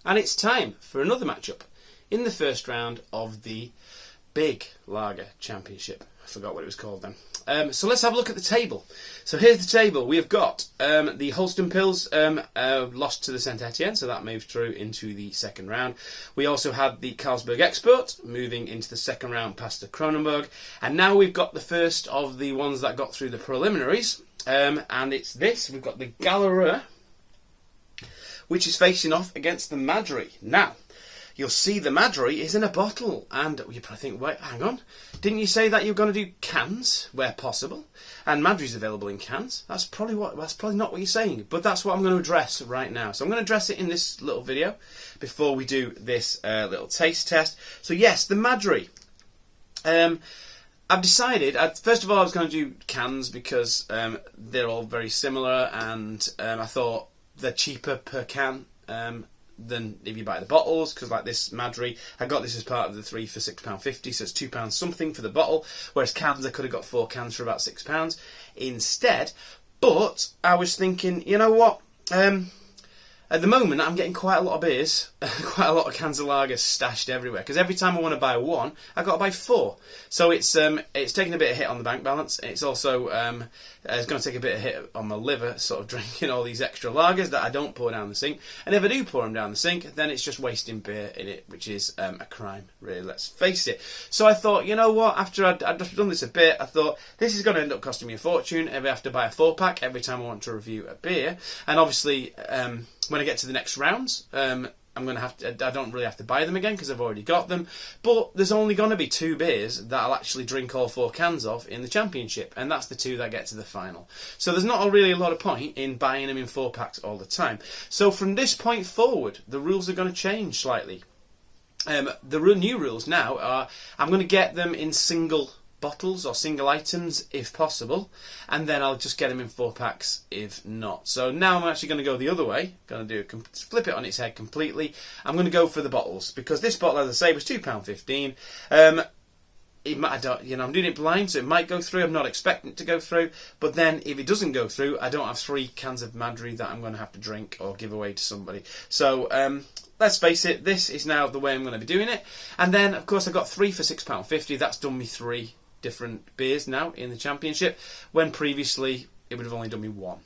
And it's time for another matchup in the first round of the Big Lager Championship. I forgot what it was called then. So let's have a look at the table. So here's the table. We have got the Holsten Pils lost to the Saint Etienne, so that moved through into the second round. We also had the Carlsberg Export moving into the second round past the Kronenbourg. And now we've got the first of the ones that got through the preliminaries. And it's this. We've got the Galereux, which is facing off against the Madri. Now, you'll see the Madri is in a bottle, and you probably think, wait, hang on, didn't you say that you're going to do cans where possible? And Madri's available in cans. That's probably not what you're saying, but that's what I'm going to address right now. So I'm going to address it in this little video before we do this little taste test. So yes, the Madri. I've decided, first of all, I was going to do cans because they're all very similar, and I thought they're cheaper per can than if you buy the bottles, because like this Madri, I got this as part of the 3 for £6.50, so it's £2 something for the bottle, whereas cans I could have got 4 cans for about £6 instead. But I was thinking, you know what, at the moment I'm getting quite a lot of beers, quite a lot of cans of lager stashed everywhere, because every time I want to buy one, I've got to buy 4. So it's taking a bit of hit on the bank balance. It's also it's going to take a bit of hit on my liver, sort of drinking all these extra lagers that I don't pour down the sink. And if I do pour them down the sink, then it's just wasting beer in it, which is a crime, really, let's face it. So I thought, you know what, after I'd done this a bit, I thought, this is going to end up costing me a fortune if I have to buy a 4-pack every time I want to review a beer. And obviously, when I get to the next rounds, I'm going to have to. I don't really have to buy them again because I've already got them. But there's only going to be 2 beers that I'll actually drink all 4 cans of in the championship, and that's the 2 that get to the final. So there's not really a lot of point in buying them in 4-packs all the time. So from this point forward, the rules are going to change slightly. The new rules now are I'm going to get them in single bottles or single items if possible, and then I'll just get them in 4-packs if not. So now I'm actually going to go the other way. Going to flip it on its head completely. I'm going to go for the bottles, because this bottle, as I say, was £2.15. I'm doing it blind, so it might go through. I'm not expecting it to go through, but then if it doesn't go through, I don't have 3 cans of Madri that I'm going to have to drink or give away to somebody. So let's face it, this is now the way I'm going to be doing it. And then, of course, I got 3 for £6.50. That's done me 3 different beers now in the championship, when previously it would have only done me 1.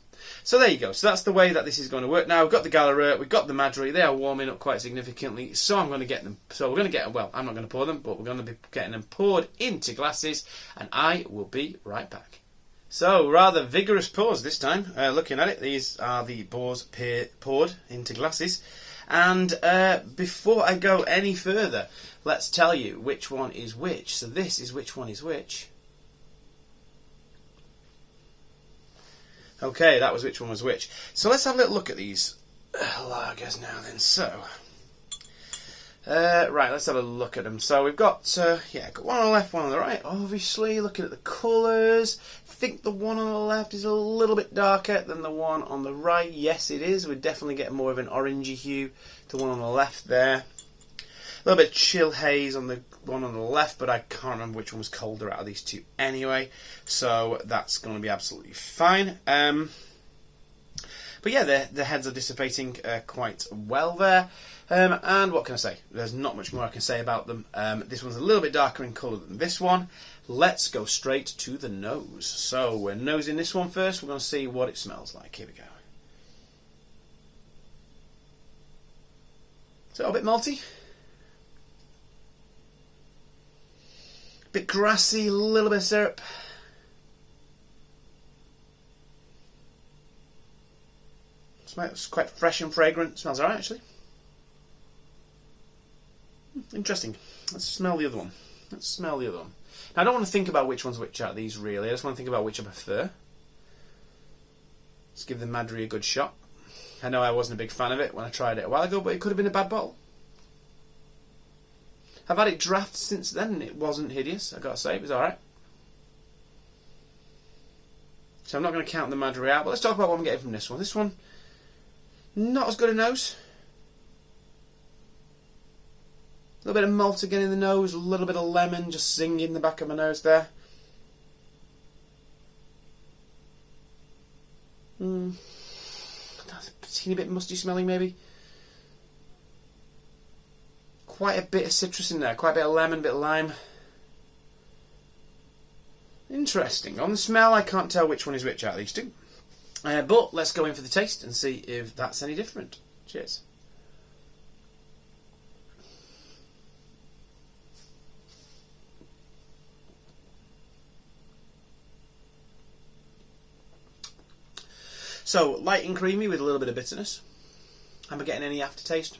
So there you go. So that's the way that this is going to work. Now we've got the Galereux, we've got the Madri. They are warming up quite significantly, so I'm going to get them. So we're going to get them. Well, I'm not going to pour them, but we're going to be getting them poured into glasses, and I will be right back. So rather vigorous pours this time. Looking at it, these are the pours poured into glasses. And before I go any further, let's tell you which one is which. So this is which one is which. Okay, that was which one was which. So let's have a little look at these lagers now then. So, right, let's have a look at them. So we've got, got one on the left, one on the right. Obviously, looking at the colours, I think the one on the left is a little bit darker than the one on the right. Yes, it is. We're definitely getting more of an orangey hue to the one on the left there. A little bit of chill haze on the one on the left, but I can't remember which one was colder out of these 2 anyway. So that's going to be absolutely fine. But yeah, the heads are dissipating quite well there. And what can I say? There's not much more I can say about them. This one's a little bit darker in colour than this one. Let's go straight to the nose. So we're nosing this one first. We're going to see what it smells like. Here we go. So a bit malty. Bit grassy, a little bit of syrup. Smells quite fresh and fragrant. Smells alright, actually. Interesting. Let's smell the other one. Now, I don't want to think about which one's which out of these, really. I just want to think about which I prefer. Let's give the Madri a good shot. I know I wasn't a big fan of it when I tried it a while ago, but it could have been a bad bottle. I've had it draft since then, and it wasn't hideous, I've got to say. It was alright. So I'm not going to count the Madri out, but let's talk about what I'm getting from this one. This one, not as good a nose. A little bit of malt again in the nose, a little bit of lemon just zinging the back of my nose there. That's a teeny bit musty smelling, maybe. quite a bit of citrus in there, quite a bit of lemon, a bit of lime. Interesting. On the smell, I can't tell which one is which out of these two. But let's go in for the taste and see if that's any different. Cheers. So, light and creamy with a little bit of bitterness. Am I getting any aftertaste?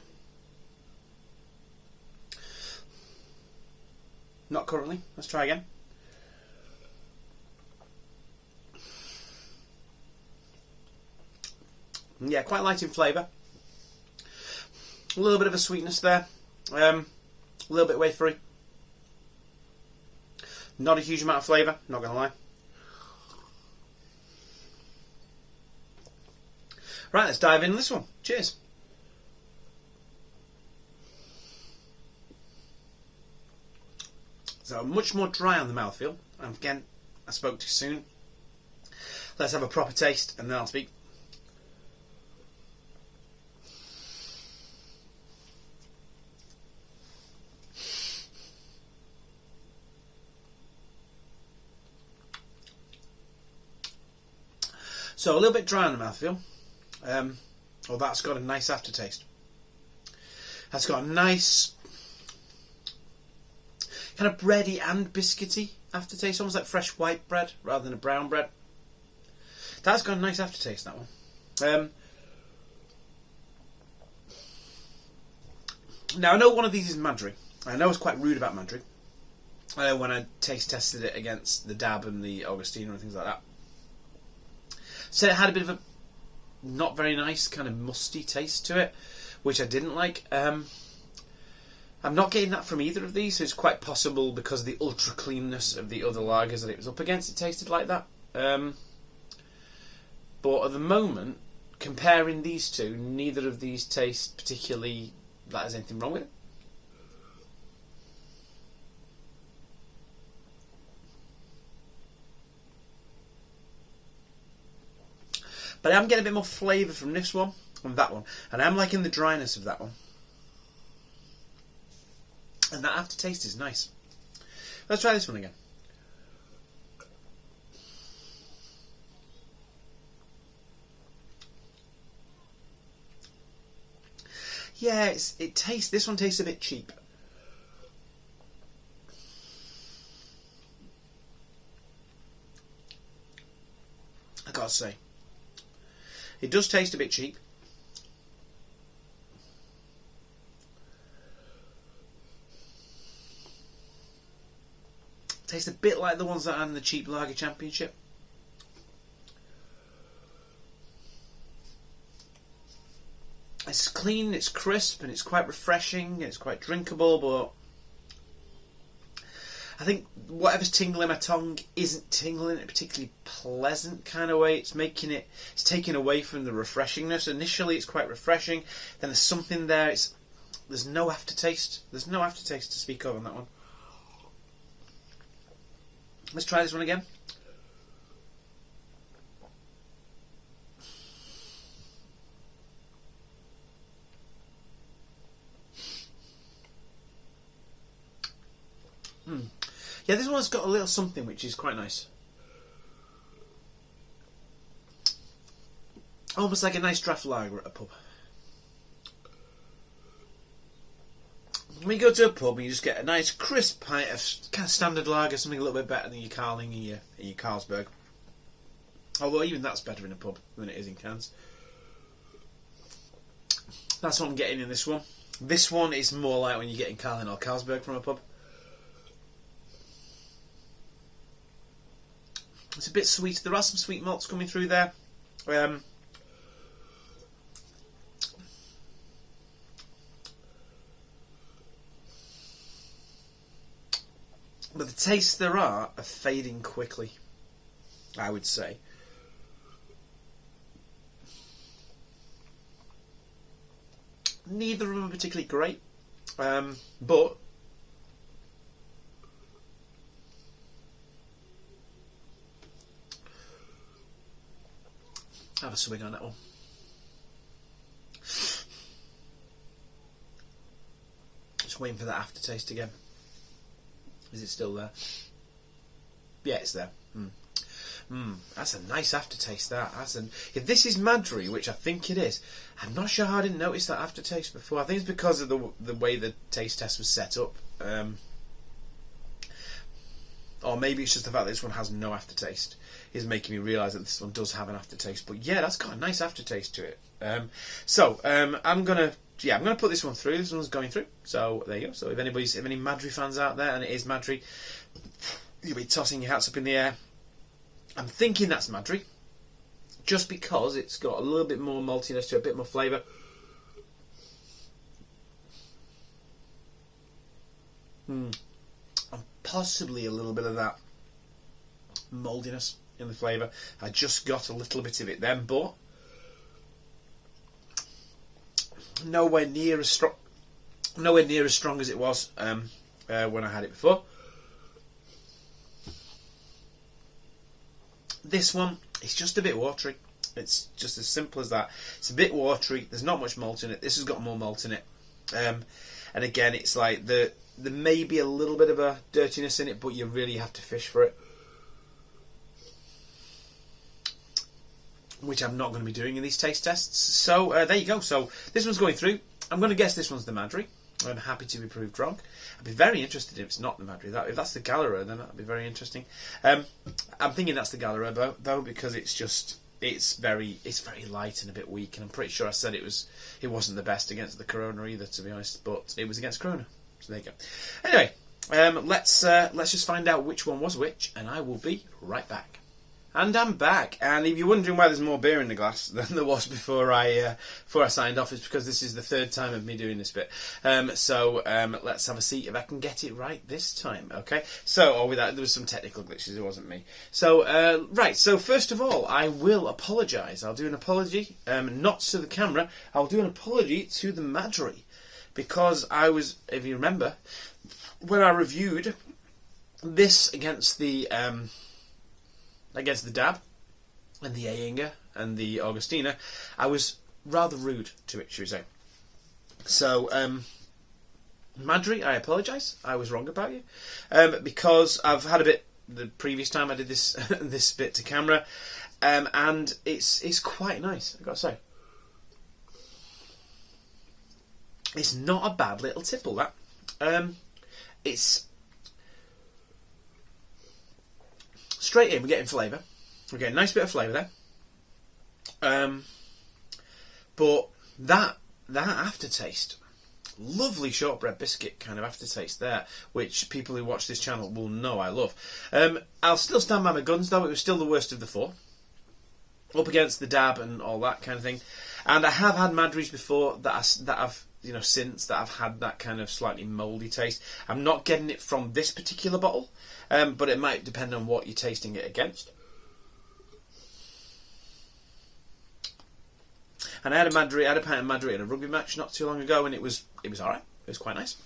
Not currently. Let's try again. Yeah, quite light in flavour. A little bit of a sweetness there. A little bit wafery. Not a huge amount of flavour, not going to lie. Right, let's dive into this one. Cheers. So much more dry on the mouthfeel. And again, I spoke too soon. Let's have a proper taste and then I'll speak. So a little bit dry on the mouthfeel. That's got a nice aftertaste. That's got a nice kind of bready and biscuity aftertaste, almost like fresh white bread rather than a brown bread. That's got a nice aftertaste, that one. Now I know one of these is Madri. I know I was quite rude about Madri when I taste tested it against the Dab and the Augustino and things like that. So it had a bit of a not very nice kind of musty taste to it, which I didn't like. I'm not getting that from either of these, so it's quite possible because of the ultra cleanness of the other lagers that it was up against, it tasted like that. But at the moment, comparing these two, neither of these taste particularly that there's anything wrong with it. But I'm getting a bit more flavour from this one and that one. And I'm liking the dryness of that one. And that aftertaste is nice. Let's try this one again. Yeah, this one tastes a bit cheap. I gotta say. It does taste a bit cheap. Tastes a bit like the ones that are in the cheap lager championship. It's clean, it's crisp, and it's quite refreshing, it's quite drinkable, but I think whatever's tingling my tongue isn't tingling in a particularly pleasant kind of way. It's taking away from the refreshingness. Initially it's quite refreshing, then there's something there, there's no aftertaste. There's no aftertaste to speak of on that one. Let's try this one again. Yeah, this one's got a little something which is quite nice. Almost like a nice draft lager at a pub. When you go to a pub, you just get a nice crisp pint of kind of standard lager, something a little bit better than your Carling and your Carlsberg. Although even that's better in a pub than it is in cans. That's what I'm getting in this one. This one is more like when you're getting Carling or Carlsberg from a pub. It's a bit sweet. There are some sweet malts coming through there. But the tastes there are fading quickly, I would say. Neither of them are particularly great, but have a swing on that one. It's Just waiting for that aftertaste again. Is it still there? Yeah, it's there. That's a nice aftertaste. If this is Madri, which I think it is, I'm not sure how I didn't notice that aftertaste before. I think it's because of the way the taste test was set up. Or maybe it's just the fact that this one has no aftertaste is making me realise that this one does have an aftertaste. But yeah, that's got a nice aftertaste to it. I'm gonna put this one through. This one's going through. So there you go. So if any Madri fans out there, and it is Madri, you'll be tossing your hats up in the air. I'm thinking that's Madri, just because it's got a little bit more maltiness to it, a bit more flavour. And possibly a little bit of that mouldiness in the flavour. I just got a little bit of it then, but nowhere near as strong as it was when I had it before. This one, it's just a bit watery. It's just as simple as that. It's a bit watery. There's not much malt in it. This has got more malt in it. And again, it's like there may be a little bit of a dirtiness in it, but you really have to fish for it. Which I'm not going to be doing in these taste tests. So there you go. So this one's going through. I'm going to guess this one's the Madri. I'm happy to be proved wrong. I'd be very interested if it's not the Madri. If that's the Galereux, then that'd be very interesting. I'm thinking that's the Galereux though, because it's very light and a bit weak, and I'm pretty sure I said it wasn't the best against the Corona either, to be honest, but it was against Corona. So there you go. Anyway, let's just find out which one was which, and I will be right back. And I'm back, and if you're wondering why there's more beer in the glass than there was before I signed off, it's because this is the third time of me doing this bit. So let's have a see if I can get it right this time, okay? So, there was some technical glitches, it wasn't me. So, right, so first of all, I will apologise. I'll do an apology, not to the camera, I'll do an apology to the Madri, because I was, if you remember, when I reviewed this against the Dab and the Ayinger and the Augustina, I was rather rude to it, should we say. So, Madri, I apologise. I was wrong about you. Because I've had a bit, the previous time I did this this bit to camera, and it's quite nice, I've got to say. It's not a bad little tipple, that. It's straight in, we're getting flavour. We're getting a nice bit of flavour there. But that aftertaste, lovely shortbread biscuit kind of aftertaste there, which people who watch this channel will know I love. I'll still stand by my guns though, it was still the worst of the four. Up against the Dab and all that kind of thing. And I have had Madris before that I've had that kind of slightly mouldy taste. I'm not getting it from this particular bottle, but it might depend on what you're tasting it against. And I had a pint of Madri in a rugby match not too long ago, and it was alright. It was quite nice.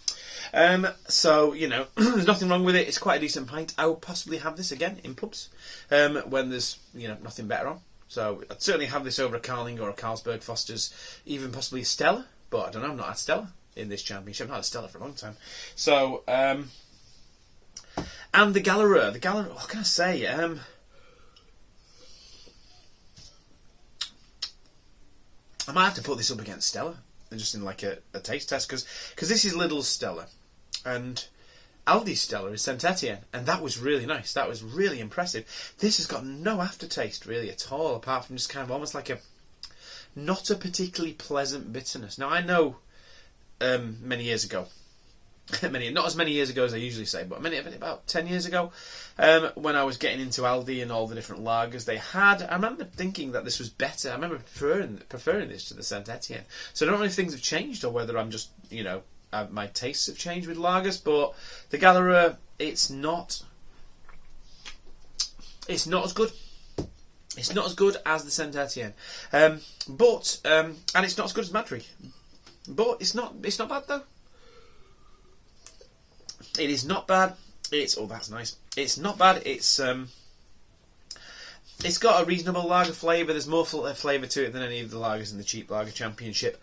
So, there's nothing wrong with it. It's quite a decent pint. I will possibly have this again in pubs when there's nothing better on. So I'd certainly have this over a Carling or a Carlsberg Foster's, even possibly a Stella. But I don't know, I've not had Stella in this championship. I've not had Stella for a long time. So, and the Galereux, what can I say? I might have to put this up against Stella, just in like a taste test, because this is Lidl's Stella, and Aldi's Stella is Saint Etienne, and that was really nice. That was really impressive. This has got no aftertaste really at all, apart from just kind of almost like not a particularly pleasant bitterness. Now I know many years ago, not as many years ago as I usually say, but about 10 years ago, when I was getting into Aldi and all the different lagers they had, I remember thinking that this was better. I remember preferring this to the Saint Etienne. So I don't know if things have changed or whether I'm just, my tastes have changed with lagers, but the Galereux, it's not as good. It's not as good as the Saint Etienne, and it's not as good as Madri, but it's not bad though. It is not bad. That's nice. It's not bad. It's got a reasonable lager flavour. There's more flavour to it than any of the lagers in the cheap lager championship.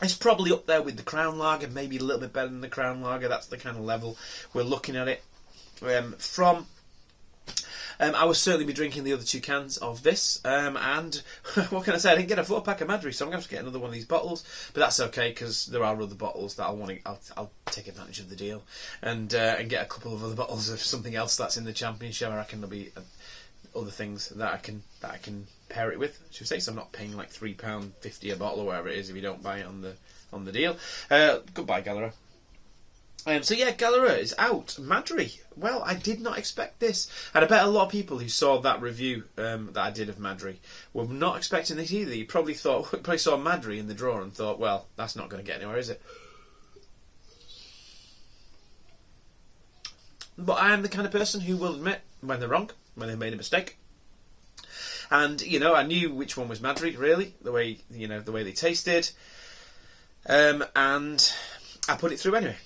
It's probably up there with the Crown Lager, maybe a little bit better than the Crown Lager. That's the kind of level we're looking at it from. I will certainly be drinking the other 2 cans of this, and what can I say? I didn't get a 4-pack of Madri, so I'm going to have to get another one of these bottles, but that's okay because there are other bottles that I'll take advantage of the deal and get a couple of other bottles of something else that's in the Championship. I reckon there'll be other things that I can pair it with. Should we say? So I'm not paying like £3.50 a bottle or whatever it is if you don't buy it on the deal. Goodbye, Galereux. So yeah, Galereux is out. Madri. Well, I did not expect this. And I bet a lot of people who saw that review that I did of Madri were not expecting this either. You probably saw Madri in the drawer and thought, well, that's not going to get anywhere, is it? But I am the kind of person who will admit when they're wrong, when they've made a mistake. And, I knew which one was Madri, really, the way they tasted. And I put it through anyway.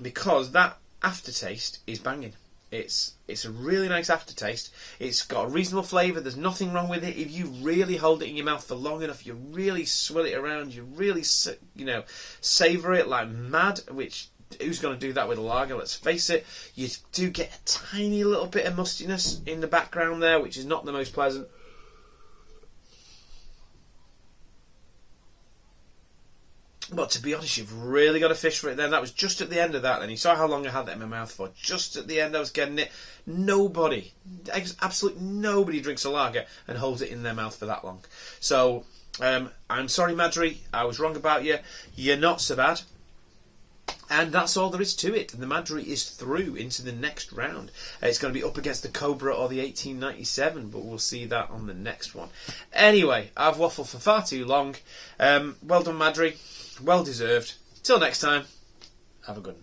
Because that aftertaste is banging. It's a really nice aftertaste. It's got a reasonable flavour. There's nothing wrong with it. If you really hold it in your mouth for long enough, you really swill it around, you really, savour it like mad, which, who's going to do that with a lager? Let's face it. You do get a tiny little bit of mustiness in the background there, which is not the most pleasant. But to be honest, you've really got to fish for it then. That was just at the end of that then. You saw how long I had that in my mouth for. Just at the end I was getting it. Nobody, absolutely nobody drinks a lager and holds it in their mouth for that long. So, I'm sorry, Madri. I was wrong about you. You're not so bad. And that's all there is to it. And the Madri is through into the next round. It's going to be up against the Cobra or the 1897, but we'll see that on the next one. Anyway, I've waffled for far too long. Well done, Madri. Well deserved. Till next time, have a good one.